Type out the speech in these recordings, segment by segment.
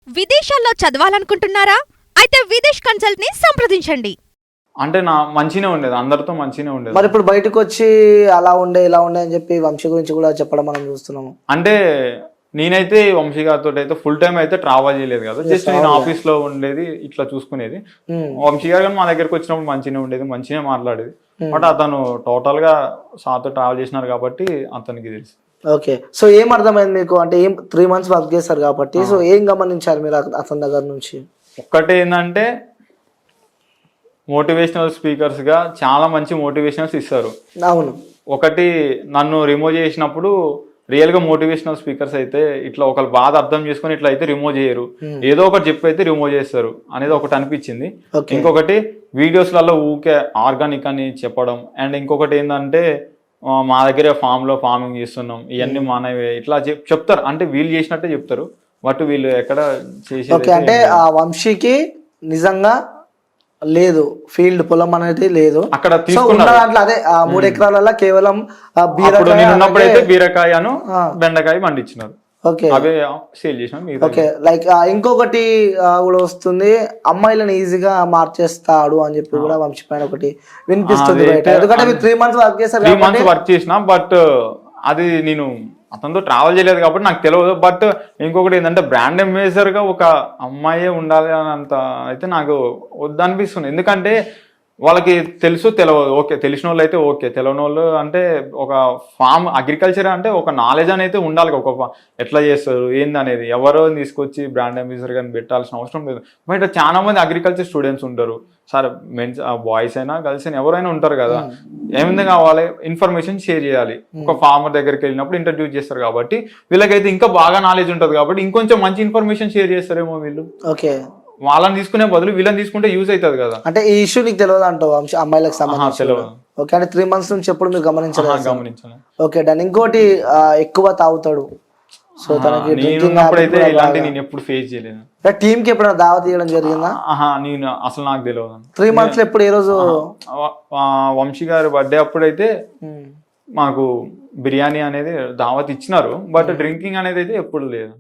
విదేశాల్లో చదవాలనుకుంటున్నారా? అయితే విదేశ్ కన్సల్ట్ ని సంప్రదించండి. అంటే మంచిగానే ఉండేది, అందరితో మంచిగానే ఉండేది. మరి ఇప్పుడు బయటకు వచ్చి అలా ఉండే ఇలా ఉండే అని చెప్పి వంశీ గురించి కూడా చెప్పడం మనం చూస్తున్నాము. అంటే నేనైతే వంశీ గారితో అయితే ఫుల్ టైం అయితే ట్రావెల్ చేయలేదు కదా, జస్ట్ నేను ఆఫీస్ లో ఉండేది, ఇట్లా చూసుకునేది. వంశీ గారు కానీ మా దగ్గరకు వచ్చినప్పుడు మంచిగానే ఉండేది, మంచిగానే మాట్లాడేది. బట్ అతను టోటల్ గా సార్తో ట్రావెల్ చేసినారు కాబట్టి అతనికి తెలుసు. ఓకే, సో ఏం అర్థమైంది మీకు? అంటే ఏం 3 months వర్క్ చేస్తారు కాబట్టి, సో ఏం గమనించారు మీరు అతని దగ్గర నుంచి? ఒక్కటే ఏంటంటే మోటివేషనల్ స్పీకర్స్ గా చాలా మంచి మోటివేషనల్స్ ఇస్తారు. అవును, ఒకటి నన్ను రిమూవ్ చేసినప్పుడు రియల్ గా మోటివేషనల్ స్పీకర్స్ అయితే ఇట్లా ఒకరు బాధ అర్థం చేసుకుని ఇట్లా అయితే రిమూవ్ చేయరు, ఏదో ఒకటి చెప్పి అయితే రిమూవ్ చేస్తారు అనేది ఒకటి అనిపించింది. ఇంకొకటి వీడియోస్లలో ఊకే ఆర్గానిక్ అని చెప్పడం, అండ్ ఇంకొకటి ఏంటంటే మా దగ్గర ఫార్మింగ్ చేస్తున్నాం, ఇవన్నీ మనవే ఇట్లా చెప్తారు. అంటే వీళ్ళు చేసినట్టే చెప్తారు, బట్ వీళ్ళు ఎక్కడ చేసి. అంటే ఆ వంశీకి నిజంగా లేదు ఫీల్డ్ పొలం అనేది లేదు అక్కడ. దాంట్లో అదే 3 ఎకరాలలో కేవలం బీరకాయను బెండకాయ పండించినారు. ఓకే, అవే సేల్ చేసినాం. ఓకే, లైక్ ఇంకొకటి కూడా వస్తుంది, అమ్మాయిలను ఈజీగా మార్చేస్తాడు అని చెప్పి కూడా వంశీ పైన ఒకటి వినిపిస్తుంది. ఎందుకంటే మీరు 3 months వర్క్ చేస్తారు, 3 months వర్క్ చేసిన, బట్ అది నేను అతనితో ట్రావెల్ చేయలేదు కాబట్టి నాకు తెలియదు. బట్ ఇంకొకటి ఏంటంటే బ్రాండ్ అంబాసిడర్ గా ఒక అమ్మాయే ఉండాలి అనంత అయితే నాకు వద్దనిపిస్తుంది. ఎందుకంటే వాళ్ళకి తెలుసు తెలియదు, ఓకే తెలిసిన వాళ్ళు అయితే ఓకే, తెలియని వాళ్ళు అంటే ఒక ఫార్మ్ అగ్రికల్చర్ అంటే ఒక నాలెడ్జ్ అనేది ఉండాలి. ఒక ఎట్లా చేస్తారు ఏంది అనేది ఎవరో తీసుకొచ్చి బ్రాండ్ అంబాసిడర్ కానీ పెట్టాల్సిన అవసరం లేదు. బట్ చాలా మంది అగ్రికల్చర్ స్టూడెంట్స్ ఉంటారు సార్, మెన్స్ బాయ్స్ అయినా గర్ల్స్ అయినా ఎవరైనా ఉంటారు కదా, ఏమైంది కావాలి ఇన్ఫర్మేషన్ షేర్ చేయాలి. ఒక ఫార్మర్ దగ్గరికి వెళ్ళినప్పుడు ఇంట్రడ్యూస్ చేస్తారు కాబట్టి వీళ్ళకైతే ఇంకా బాగా నాలెడ్జ్ ఉంటుంది కాబట్టి ఇంకొంచెం మంచి ఇన్ఫర్మేషన్ షేర్ చేస్తారేమో వీళ్ళు. ఓకే, వాళ్ళని తీసుకునే బదులు వీళ్ళని తీసుకుంటే యూజ్ అవుతుంది కదా. అంటే ఈ ఇష్యూ నీకు తెలియదు అంటావు అమ్మాయిలకు సంబంధించి? ఓకే, అంటే 3 months నుంచి ఎప్పుడు మీరు గమనించాలి? Okay done. ఇంకోటి ఎక్కువ తాగుతాడు, సో తనకి నేను ఎప్పుడు ఫేస్ చేయలేదు. టీమ్ కి ఎప్పుడైనా దావత్ ఇవ్వడం జరిగిందా? నేను అసలు నాకు తెలియదు. 3 months లో ఎప్పుడు ఏ రోజు? వంశీ గారి బర్త్డే అప్పుడైతే మాకు బిర్యానీ అనేది దావత్ ఇచ్చినారు, బట్ డ్రింకింగ్ అనేది అయితే ఎప్పుడు లేదు.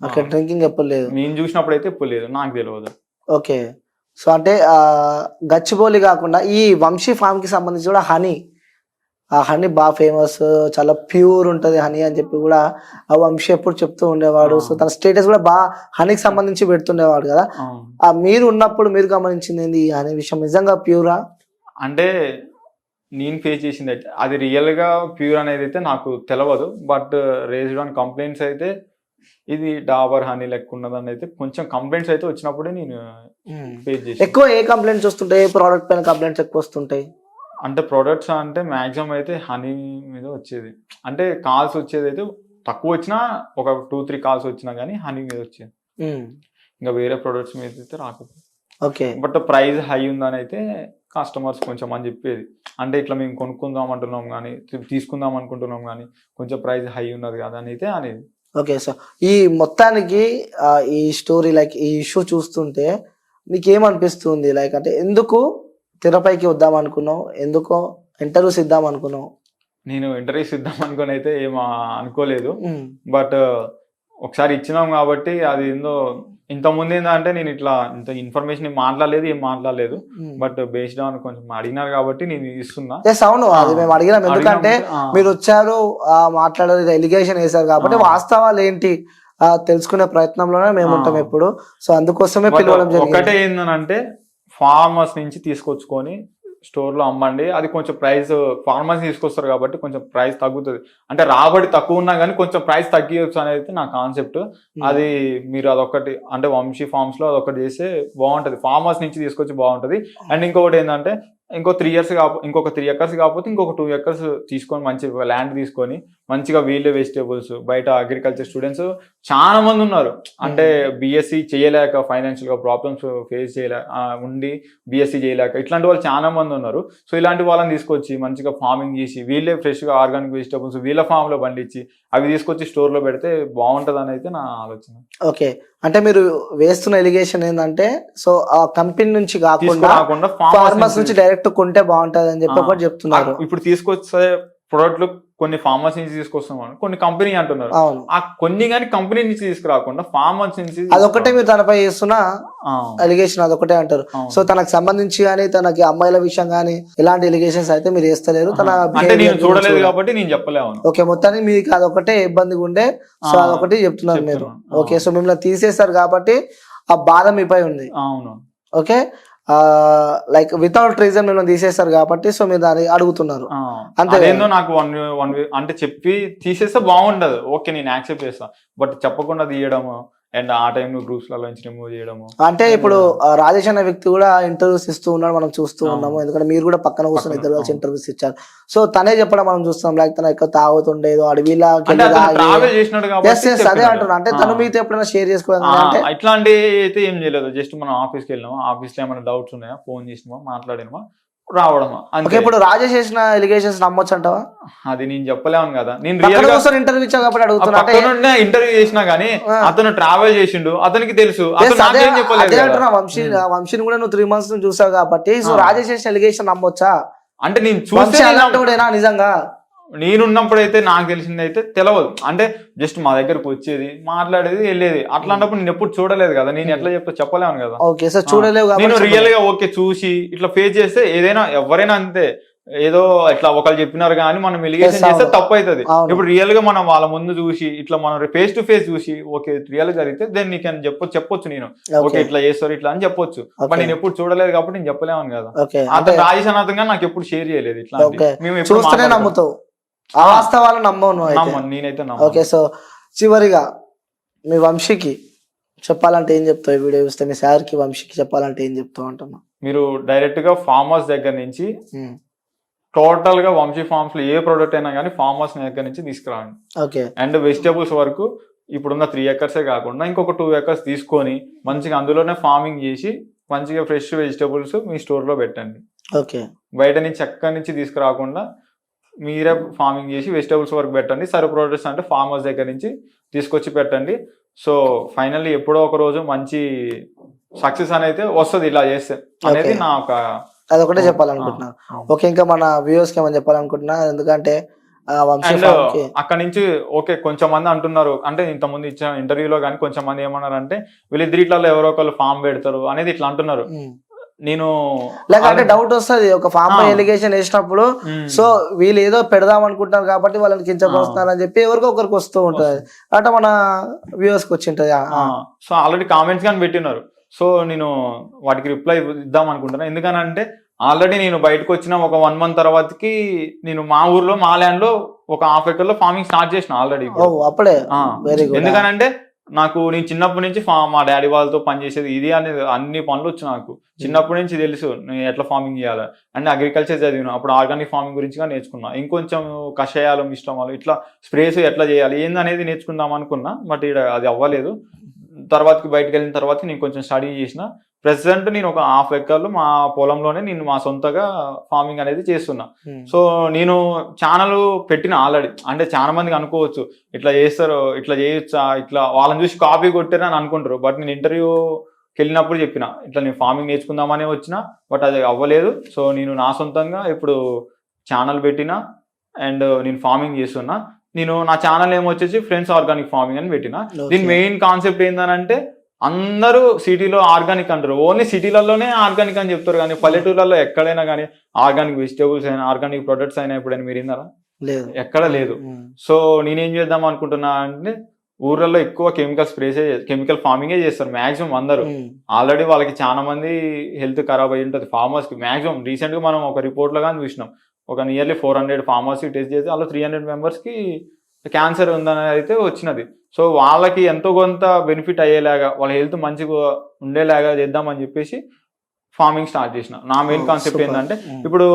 ఓకే, డ్రింకింగ్ ఎప్పుడు లేదు, నేను చూసినప్పుడు అయితే ఎప్పుడు లేదు, నాకు తెలియదు. ఓకే, సో అంటే గచ్చిబౌలి కాకుండా ఈ వంశీ ఫామ్ కి సంబంధించి కూడా ఆ హనీ బాగా ఫేమస్, చాలా ప్యూర్ ఉంటది హనీ అని చెప్పి కూడా ఆ వంశీ ఎప్పుడు చెప్తూ ఉండేవాడు. సో తన స్టేటస్ కూడా బాగా హనీకి సంబంధించి పెడుతుండేవాడు కదా. మీరు ఉన్నప్పుడు మీరు గమనించింది ఏంది, ఈ హనీ విషయం నిజంగా ప్యూరా? అంటే నేను ఫేస్ చేసింది అయితే అది రియల్ గా ప్యూర్ అనేది అయితే నాకు తెలియదు, బట్ రేజ్డ్ ఆన్ కంప్లైంట్స్ అయితే ఇది డాబర్ హనీ లెక్క ఉన్నదని అయితే కొంచెం కంప్లైంట్స్ అయితే వచ్చినప్పుడే నేను ఫేస్ చేసి. ఎక్కువ ఏ కంప్లైంట్స్ వస్తుంటాయి? ప్రోడక్ట్ పైన కంప్లైంట్స్ ఎక్కువ వస్తుంటాయి? అంటే ప్రొడక్ట్స్ అంటే మాక్సిమం అయితే హనీ మీద వచ్చేది, అంటే కాల్స్ వచ్చేది అయితే తక్కువ వచ్చినా ఒక 2-3 కాల్స్ వచ్చినా కానీ హనీ మీద వచ్చేది, ఇంకా వేరే ప్రొడక్ట్స్ మీద అయితే రాకపోతే. ఓకే, బట్ ప్రైస్ హై ఉందని అయితే కస్టమర్స్ కొంచెం అని చెప్పేది, అంటే ఇట్లా మేము కొనుక్కుందాం అంటున్నాం కానీ తీసుకుందాం అనుకుంటున్నాం కానీ కొంచెం ప్రైస్ హై ఉన్నది కదా అని అయితే అనేది. ఓకే, సో ఈ మొత్తానికి ఈ స్టోరీ లైక్ ఈ ఇష్యూ చూస్తుంటే నీకేమనిపిస్తుంది? లైక్ అంటే ఎందుకు తెరపైకి వద్దాం అనుకున్నావు, ఎందుకో ఇంటర్వ్యూస్ ఇద్దాం అనుకున్నావు? నేను ఇంటర్వ్యూస్ ఇద్దాం అనుకుని అయితే ఏం అనుకోలేదు, బట్ ఒకసారి ఇచ్చినాం కాబట్టి అది ఏందో ఇంతకుముందు ఏంటంటే నేను ఇట్లా ఇంత ఇన్ఫర్మేషన్ ఏం మాట్లాడలేదు, బట్ బేస్డ్ ఆన్ కొంచెం అడిగినారు కాబట్టి నేను ఇస్తున్నా. అవును, అది మేము అడిగినాం, ఎందుకంటే మీరు వచ్చారు మాట్లాడారు, ఎలిగేషన్ వేశారు కాబట్టి వాస్తవాలు ఏంటి తెలుసుకునే ప్రయత్నంలోనే మేము ఉంటాం ఎప్పుడు. సో అందుకోసమే పిలవడం జరిగింది. ఒకటే ఏంటంటే ఫార్మర్స్ నుంచి తీసుకొచ్చుకొని స్టోర్ లో అమ్మండి, అది కొంచెం ప్రైస్ ఫార్మర్స్ తీసుకొస్తారు కాబట్టి కొంచెం ప్రైస్ తగ్గుతుంది, అంటే రాబడి తక్కువ ఉన్నా కానీ కొంచెం ప్రైస్ తగ్గియచ్చు అనేది నా కాన్సెప్ట్. అది మీరు అదొకటి అంటే వంశీ ఫార్మ్స్ లో అదొకటి చేస్తే బాగుంటది, ఫార్మర్స్ నుంచి తీసుకొచ్చి బాగుంటది. అండ్ ఇంకొకటి ఏంటంటే ఇంకొక 3 acres కాకపోతే ఇంకొక 2 acres తీసుకొని మంచి ల్యాండ్ తీసుకొని మంచిగా వీళ్ళే వెజిటేబుల్స్ బయట అగ్రికల్చర్ స్టూడెంట్స్ చాలా మంది ఉన్నారు, అంటే బీఎస్సీ చేయలేక ఫైనాన్షియల్ గా ప్రాబ్లమ్స్ ఫేస్ ఉండి బీఎస్సీ చేయలేక ఇట్లాంటి వాళ్ళు చాలా మంది ఉన్నారు. సో ఇలాంటి వాళ్ళని తీసుకొచ్చి మంచిగా ఫార్మింగ్ చేసి వీళ్ళే ఫ్రెష్ గా ఆర్గానిక్ వెజిటేబుల్స్ వీళ్ళ ఫామ్ లో పండించి అవి తీసుకొచ్చి స్టోర్ లో పెడితే బాగుంటది అని అయితే నా ఆలోచన. ఓకే, అంటే మీరు వేస్తున్న ఎలిగేషన్ ఏంటంటే సో ఆ కంపెనీ నుంచి కాకుండా ఫార్మర్స్ నుంచి డైరెక్ట్ కొంటే బాగుంటది అని చెప్పి ఒకటి చెప్తున్నారు. ఇప్పుడు తీసుకొచ్చే ప్రొడక్ట్లు కొన్ని ఫార్మర్స్ నుంచి తీసుకొస్తాం, కొన్ని కంపెనీ అంటున్నారు. అవును, ఆ కొన్ని కానీ కంపెనీ నుంచి తీసుకురాకుండా ఫార్మర్స్ నుంచి అదొకటే మీరు తనపై చేస్తున్న ఆ, ఎలిగేషన్, అదొకటే అంటారు. అవును. సో తనకు సంబంధించి కానీ తనకి అమ్మాయిల విషయం కానీ ఎలాంటి ఎలిగేషన్స్ అయితే మీరు చేస్తలేరు. తన అంటే నేను behavior చూడలేదు గురించి కాబట్టి నేను చెప్పలేము. ఓకే, మొత్తానికి మీకు అదొకటే ఇబ్బందిగా ఉండే, సో అదొకటి చెప్తున్నారు మీరు. చెప్తున్నాను. ఓకే, సో మిమ్మల్ని తీసేస్తారు కాబట్టి ఆ బాధ మీపై ఉంది. అవును, ఓకే, లైక్ వితౌట్ రీజన్ మిమ్మల్ని తీసేస్తారు కాబట్టి సో మీరు దాన్ని అడుగుతున్నారు. అంతే. అదేందో నాకు వన్ అంటే చెప్పి తీసేస్తే బాగుండదు, ఓకే నేను యాక్సెప్ట్ చేస్తా. బట్ చెప్పకుండా తీయడము అండ్ ఆ టైంలో గ్రూప్స్ లలో నుంచి రిమూవ్ చేయడము. అంటే ఇప్పుడు రాజేష్ అనే వ్యక్తి కూడా ఇంటర్వ్యూస్ ఇస్తూ ఉన్నాడు, మనం చూస్తూ ఉన్నాము. ఎందుకంటే మీరు కూడా పక్కన కూర్చొని ఇద్దరు కలిసి ఇంటర్వ్యూస్ ఇచ్చారు. సో తనే చెప్పడం మనం చూస్తాం, లైక్ తన ఎక్కడ తాగుతుండేదో అడవిలా ట్రావెల్ చేసినాడు కాబట్టి అదే అంటున్నా. అంటే తను మీతో ఎప్పుడైనా షేర్ చేసుకోవడం అంటే ఇట్లాంటి అయితే ఏం చేయలేదు. జస్ట్ మనం ఆఫీస్కి వెళ్ళినామా, ఆఫీస్ లో ఏమైనా డౌట్స్ ఉన్నాయా, ఫోన్ చేసినామా, మాట్లాడినామా, రావడమా ఓకే. అంతే. ఇప్పుడు రాజేష్ చేసిన ఎలిగేషన్స్ నమ్మొచ్చు అంటావా? అది నేను చెప్పలేము కదా, నేను రియల్ గా ఇంటర్వ్యూ ఇచ్చా కాబట్టి అడుగుతున్నా. అంటే ఇంటర్వ్యూ చేసినా గానీ అతను ట్రావెల్ చేసిండు, అతనికి తెలుసు. అతను అదే నాకేం చెప్పలేదు అదే కదా. అంటున్నా, వంశీని కూడా నువ్వు 3 months నుంచి చూసావు కాబట్టి సో రాజేష్ చేసిన ఎలిగేషన్ నమ్మొచ్చా? అంటే నేను వంశీ చూస్తే అలాంటివాడేనా నిజంగా? నేనున్నప్పుడు అయితే నాకు తెలిసింది అయితే తెలియదు. అంటే జస్ట్ మా దగ్గరకు వచ్చేది, మాట్లాడేది, వెళ్ళేది. అట్లాంటప్పుడు నేను ఎప్పుడు చూడలేదు కదా, నేను ఎట్లా చెప్పలేను కదా. ఓకే, సో చూడలేవు నేను కాబట్టి రియల్ గా ఓకే చూసి ఇట్లా ఫేస్ చేస్తే ఏదైనా ఎవరైనా అంతే, ఏదో ఇట్లా ఒకళ్ళు చెప్పినారు కానీ మనం ఎలిగేషన్ చేస్తే తప్పు అవుతుంది. ఇప్పుడు రియల్ గా మనం వాళ్ళ ముందు చూసి ఇట్లా మనం ఫేస్ టు ఫేస్ చూసి ఓకే రియల్ గా జరిగితే దెన్ నీకు అని చెప్పొచ్చు, నేను ఓకే ఇట్లా చేస్తారు ఇట్లా అని చెప్పొచ్చు. బట్ నేను ఎప్పుడు చూడలేదు కాబట్టి నేను చెప్పలేము కదా. అతను రాజేష్ అనాథంగా నాకు ఎప్పుడు షేర్ చేయలేదు ఇట్లా. మేము చూస్తేనే నమ్ముతావు, ఆ వాస్తవాలు నమ్మవు నేనైతే. ఓకే, సో చివరిగా మీ వంశీకి చెప్పాలంటే ఏం చెప్తావు? ఈ వీడియో చూస్తే మీ సార్కి వంశీకి చెప్పాలంటే ఏం చెప్తావు అంటున్నా? మీరు డైరెక్ట్ గా ఫార్మర్స్ దగ్గర నుంచి టోటల్ గా వంశీ ఫార్మ్స్ లో ఏ ప్రోడక్ట్ అయినా కానీ ఫార్మర్స్ దగ్గర నుంచి తీసుకురాండి. ఓకే, అండ్ వెజిటేబుల్స్ వరకు ఇప్పుడున్న 3 acres కాకుండా ఇంకొక 2 acres తీసుకొని మంచిగా అందులోనే ఫార్మింగ్ చేసి మంచిగా ఫ్రెష్ వెజిటేబుల్స్ మీ స్టోర్ లో పెట్టండి. ఓకే, బయట నుంచి ఎక్కడి నుంచి తీసుకురాకుండా మీరే ఫార్మింగ్ చేసి వెజిటేబుల్స్ వరకు పెట్టండి. సరే ప్రొడక్ట్స్ అంటే ఫార్మర్స్ దగ్గర నుంచి తీసుకొచ్చి పెట్టండి. సో ఫైనల్లీ ఎప్పుడో ఒక రోజు మంచి సక్సెస్ అనేది వస్తుంది ఇలా చేస్తే అనేది నా ఒక అదొకటే చెప్పాలనుకుంటున్నాను. ఓకే, ఇంకా మన వ్యూవర్స్ కి ఏమైనా చెప్పాలనుకుంటున్నా? ఎందుకంటే అక్కడ నుంచి ఓకే కొంచెం మంది అంటున్నారు, అంటే ఇంతకుముందు ఇచ్చిన ఇంటర్వ్యూలో కానీ కొంచెం మంది ఏమన్నారంటే వీళ్ళిద్దరిట్లలో ఎవరో ఒకళ్ళు ఫామ్ పెడతారు అనేది ఇట్లా అంటున్నారు. నేను లేకపోతే డౌట్ వస్తుంది ఒక ఫామ్ పై ఎలిగేషన్ వేసినప్పుడు, సో వీళ్ళు ఏదో పెడదాం అనుకుంటున్నారు కాబట్టి వాళ్ళని కించపరుస్తున్నారు అని చెప్పి ఎవరికో ఒకరికి వస్తూ ఉంటుంది. అంటే మన వ్యూవర్స్ కి వచ్చి ఉంటుంది. సో ఆల్రెడీ కామెంట్స్ కానీ పెట్టినారు. సో నేను వాటికి రిప్లై ఇద్దాం అనుకుంటున్నా. ఎందుకనంటే ఆల్రెడీ నేను బయటకు వచ్చిన ఒక 1 month తర్వాతకి నేను మా ఊర్లో మా ల్యాండ్ లో ఒక 1/2 acre లో ఫార్మింగ్ స్టార్ట్ చేసిన ఆల్రెడీ. అప్పుడే ఎందుకనంటే నాకు నేను చిన్నప్పటి నుంచి మా డాడీ వాళ్ళతో పనిచేసేది ఇది అనేది అన్ని పనులు వచ్చు నాకు. చిన్నప్పటి నుంచి తెలుసు నేను ఎట్లా ఫార్మింగ్ చేయాలి. అండ్ అగ్రికల్చర్ చదివిన అప్పుడు ఆర్గానిక్ ఫార్మింగ్ గురించి నేర్చుకున్నా. ఇంకొంచెం కషాయాలు మిశ్రమాలు ఇట్లా స్ప్రేస్ ఎట్లా చేయాలి ఏంది అనేది నేర్చుకుందాం అనుకున్నా. బట్ ఇక్కడ అది అవ్వలేదు. తర్వాతకి బయటకు వెళ్ళిన తర్వాత నేను కొంచెం స్టడీ చేసిన. ప్రెసెంట్ నేను ఒక 1/2 acre లో మా పొలంలోనే నేను మా సొంతగా ఫార్మింగ్ అనేది చేస్తున్నా. సో నేను ఛానల్ పెట్టిన ఆల్రెడీ. అంటే చాలా మందికి అనుకోవచ్చు ఇట్లా చేస్తారు, ఇట్లా చేయొచ్చా, ఇట్లా వాళ్ళని చూసి కాపీ కొట్టారు అని అనుకుంటారు. బట్ నేను ఇంటర్వ్యూకి వెళ్ళినప్పుడు చెప్పిన ఇట్లా నేను ఫార్మింగ్ నేర్చుకుందామనే వచ్చిన, బట్ అది అవ్వలేదు. సో నేను నా సొంతంగా ఇప్పుడు ఛానల్ పెట్టిన అండ్ నేను ఫార్మింగ్ చేస్తున్నా. నేను నా ఛానల్ ఏమొచ్చేసి ఫ్రెండ్స్ ఆర్గానిక్ ఫార్మింగ్ అని పెట్టిన. దీని మెయిన్ కాన్సెప్ట్ ఏంటంటే అందరూ సిటీలో ఆర్గానిక్ అంటారు, ఓన్లీ సిటీలలోనే ఆర్గానిక్ అని చెప్తారు. కానీ పల్లెటూర్లలో ఎక్కడైనా కానీ ఆర్గానిక్ వెజిటేబుల్స్ అయినా ఆర్గానిక్ ప్రొడక్ట్స్ అయినా ఎప్పుడైనా మీరు విన్నారా? ఎక్కడ లేదు. సో నేనేం చేద్దాం అనుకుంటున్నా అంటే ఊర్లలో ఎక్కువ కెమికల్ ఫార్మింగే చేస్తారు మాక్సిమం అందరూ. ఆల్రెడీ వాళ్ళకి చాలా మంది హెల్త్ ఖరాబ్ అయి ఉంటుంది ఫార్మర్స్ కి. మాక్సిమం రీసెంట్ గా మనం ఒక రిపోర్ట్ లో కానీ చూసినాం, ఒక నియర్లీ 400 ఫార్మర్స్ టెస్ట్ చేసి అలా 300 members కి క్యాన్సర్ ఉందని అయితే వచ్చినది. సో వాళ్ళకి ఎంతో కొంత బెనిఫిట్ అయ్యేలాగా వాళ్ళ హెల్త్ మంచిగా ఉండేలాగా చేద్దామని చెప్పేసి ఫార్మింగ్ స్టార్ట్ చేసిన. నా మెయిన్ కాన్సెప్ట్ ఏంటంటే ఇప్పుడు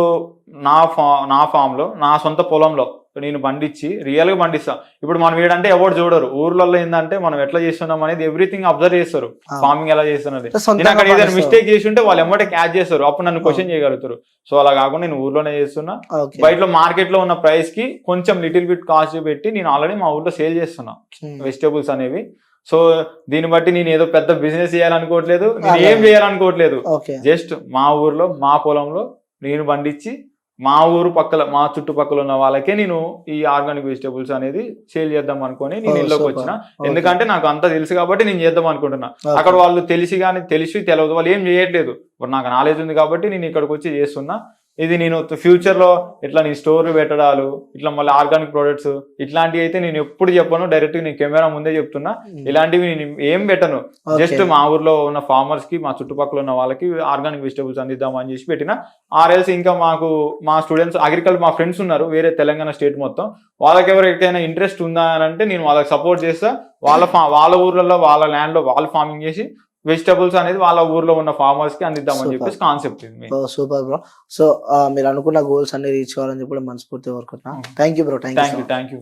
నా ఫామ్ లో నా సొంత పొలంలో నేను పండించి రియల్ గా పండిస్తా. ఇప్పుడు మనం ఏంటంటే ఎవరు చూడరు ఊర్లలో ఏంటంటే మనం ఎట్లా చేస్తున్నాం అనేది ఎవ్రీథింగ్ అబ్జర్వ్ చేస్తారు, ఫార్మింగ్ ఎలా చేస్తున్నది. నేను అక్కడ ఏదైనా మిస్టేక్ చేసి ఉంటే వాళ్ళు ఎమ్మటే క్యాచ్ చేస్తారు, అప్పుడు నన్ను క్వశ్చన్ చేయగలుగుతారు. సో అలా కాకుండా నేను ఊర్లోనే చేస్తున్నా. బయట మార్కెట్ లో ఉన్న ప్రైస్ కి కొంచెం లిటిల్ బిట్ కాస్ట్ పెట్టి నేను ఆల్రెడీ మా ఊర్లో సేల్ చేస్తున్నా వెజిటేబుల్స్ అనేవి. సో దీన్ని బట్టి నేను ఏదో పెద్ద బిజినెస్ చేయాలనుకోవట్లేదు, నేను ఏం చేయాలనుకోవట్లేదు. జస్ట్ మా ఊర్లో మా పొలంలో నేను పండించి మా ఊరు పక్కల మా చుట్టుపక్కల ఉన్న వాళ్ళకే నేను ఈ ఆర్గానిక్ వెజిటేబుల్స్ అనేది సేల్ చేద్దాం అనుకొని నేను ఇళ్ళకి వచ్చిన. ఎందుకంటే నాకు అంతా తెలుసు కాబట్టి నేను చేద్దాం అనుకుంటున్నా. అక్కడ వాళ్ళు తెలిసి తెలియదు, వాళ్ళు ఏం చేయట్లేదు. ఇప్పుడు నాకు నాలెడ్జ్ ఉంది కాబట్టి నేను ఇక్కడికి వచ్చి చేస్తున్నా. ఇది నేను ఫ్యూచర్ లో ఇట్లా నీ స్టోర్ పెట్టడాలు, ఇట్లా మళ్ళీ ఆర్గానిక్ ప్రొడక్ట్స్ ఇట్లాంటివి అయితే నేను ఎప్పుడు చెప్పను, డైరెక్ట్ నేను కెమెరా ముందే చెప్తున్నా. ఇలాంటివి నేను ఏం పెట్టను, జస్ట్ మా ఊర్లో ఉన్న ఫార్మర్స్ కి, మా చుట్టుపక్కల ఉన్న వాళ్ళకి ఆర్గానిక్ వెజిటేబుల్స్ అందిద్దాం అని చేసి పెట్టిన. ఆర్ఎల్స్ ఇంకా మా స్టూడెంట్స్ అగ్రికల్చర్, మా ఫ్రెండ్స్ ఉన్నారు వేరే తెలంగాణ స్టేట్ మొత్తం, వాళ్ళకి ఎవరికైనా ఇంట్రెస్ట్ ఉందా అని అంటే నేను వాళ్ళకి సపోర్ట్ చేస్తా. వాళ్ళ ఊర్లలో వాళ్ళ ల్యాండ్ లో వాళ్ళు ఫార్మింగ్ చేసి వెజిటబుల్స్ అనేది వాళ్ళ ఊర్లో ఉన్న ఫార్మర్స్ కి అందిద్దామని చెప్పేసి కాన్సెప్ట్. Super bro. సో మీరు అనుకున్న గోల్స్ అన్ని రీచ్ కావాలని చెప్పి మనస్ఫూర్తిగా కోరుకుంటున్నా. Thank you bro. Thank you.